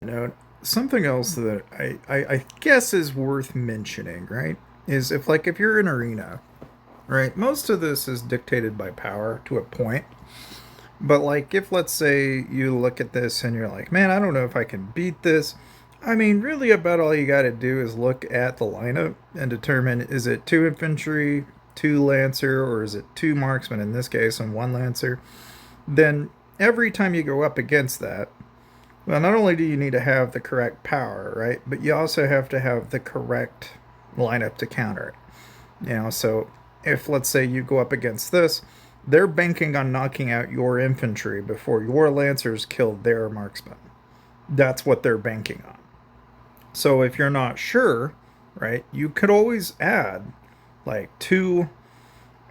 Note, something else that I guess is worth mentioning, right? Is if you're in arena, right? Most of this is dictated by power to a point. But like if let's say you look at this and you're like, man, I don't know if I can beat this. I mean, really about all you gotta do is look at the lineup and determine is it two infantry, two lancer, or is it two marksmen in this case and one lancer? Then every time you go up against that, well, not only do you need to have the correct power, right, but you also have to have the correct lineup to counter it. So if let's say you go up against this, they're banking on knocking out your infantry before your lancers kill their marksmen. That's what they're banking on. So if you're not sure, right, you could always add like two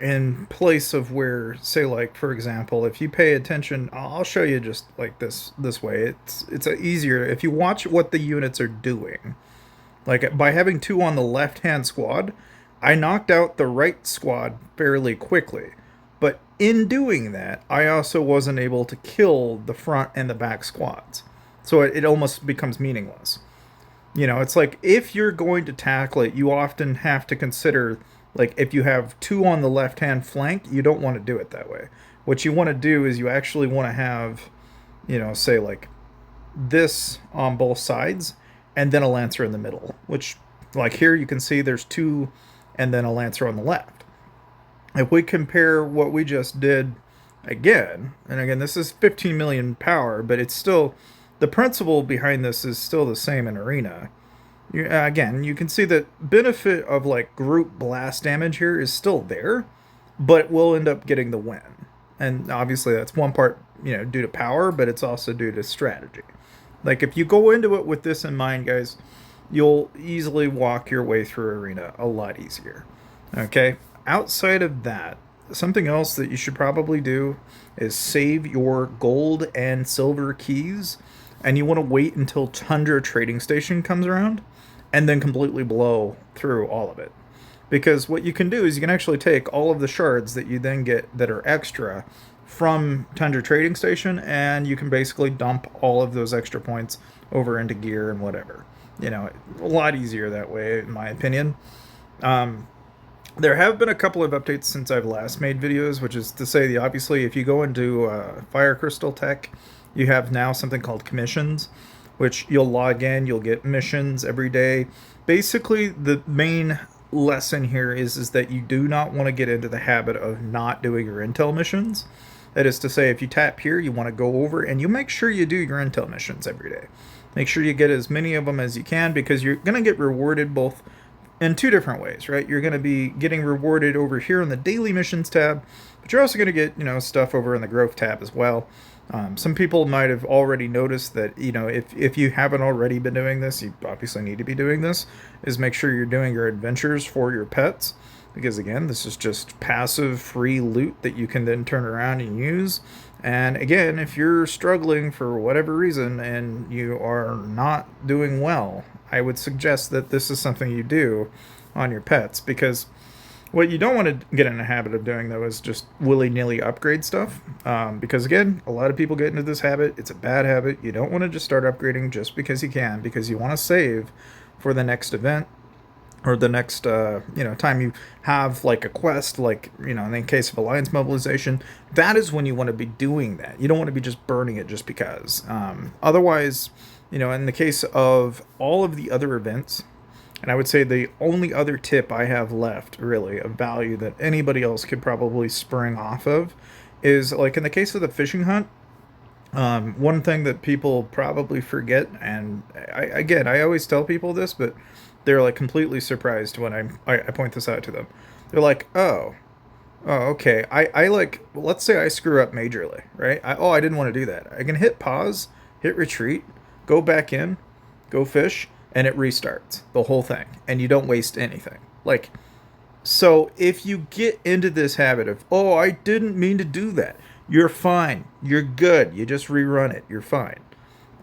in place of where, say, like for example, if you pay attention, I'll show you just like this way. It's easier if you watch what the units are doing. Like by having two on the left hand squad, I knocked out the right squad fairly quickly. But in doing that, I also wasn't able to kill the front and the back squads. So it almost becomes meaningless. It's like if you're going to tackle it, you often have to consider, like, if you have two on the left hand flank, you don't want to do it that way. What you want to do is you actually want to have, say like this on both sides and then a lancer in the middle, which, like here, you can see there's two and then a lancer on the left. If we compare what we just did again, and again, this is 15 million power, but it's still, the principle behind this is still the same in arena. Again, you can see that benefit of like group blast damage here is still there, but we'll end up getting the win. And obviously that's one part, due to power, but it's also due to strategy. Like if you go into it with this in mind, guys, you'll easily walk your way through arena a lot easier. Okay? Outside of that, something else that you should probably do is save your gold and silver keys, and you want to wait until Tundra Trading Station comes around and then completely blow through all of it. Because what you can do is you can actually take all of the shards that you then get that are extra from Tundra Trading Station, and you can basically dump all of those extra points over into gear and whatever. A lot easier that way, in my opinion. Um, there have been a couple of updates since I've last made videos, which is to say, obviously, if you go into Fire Crystal Tech, you have now something called commissions, which you'll log in, you'll get missions every day. Basically, the main lesson here is that you do not want to get into the habit of not doing your intel missions. That is to say, if you tap here, you want to go over and you make sure you do your intel missions every day. Make sure you get as many of them as you can, because you're going to get rewarded both in two different ways, right? You're going to be getting rewarded over here in the daily missions tab, but you're also going to get, stuff over in the growth tab as well. Some people might have already noticed that, if you haven't already been doing this, you obviously need to be doing this, is make sure you're doing your adventures for your pets. Because again, this is just passive free loot that you can then turn around and use. And again, if you're struggling for whatever reason and you are not doing well, I would suggest that this is something you do on your pets, because what you don't want to get in the habit of doing, though, is just willy-nilly upgrade stuff. Because, again, a lot of people get into this habit. It's a bad habit. You don't want to just start upgrading just because you want to save for the next event, or the next, time you have, like, a quest, like, in the case of Alliance Mobilization. That is when you want to be doing that. You don't want to be just burning it just because. Otherwise, in the case of all of the other events, and I would say the only other tip I have left, really, of value that anybody else could probably spring off of is, like, in the case of the fishing hunt, one thing that people probably forget, and I always tell people this, but they're, like, completely surprised when I point this out to them. They're like, okay, like, let's say I screw up majorly, right? I didn't want to do that. I can hit pause, hit retreat, go back in, go fish, and it restarts the whole thing, and you don't waste anything. Like, so if you get into this habit of, I didn't mean to do that, you're fine, you're good, you just rerun it, you're fine.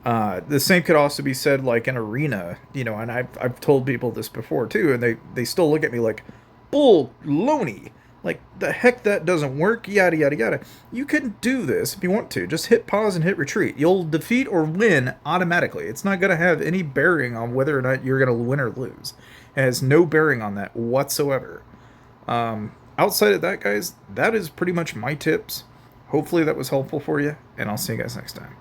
The same could also be said, like, in arena, and I've told people this before too, and they still look at me like bull loney. Like, the heck that doesn't work, yada yada yada. You can do this if you want to. Just hit pause and hit retreat. You'll defeat or win automatically. It's not going to have any bearing on whether or not you're going to win or lose. It has no bearing on that whatsoever. Outside of that, guys, that is pretty much my tips. Hopefully that was helpful for you, and I'll see you guys next time.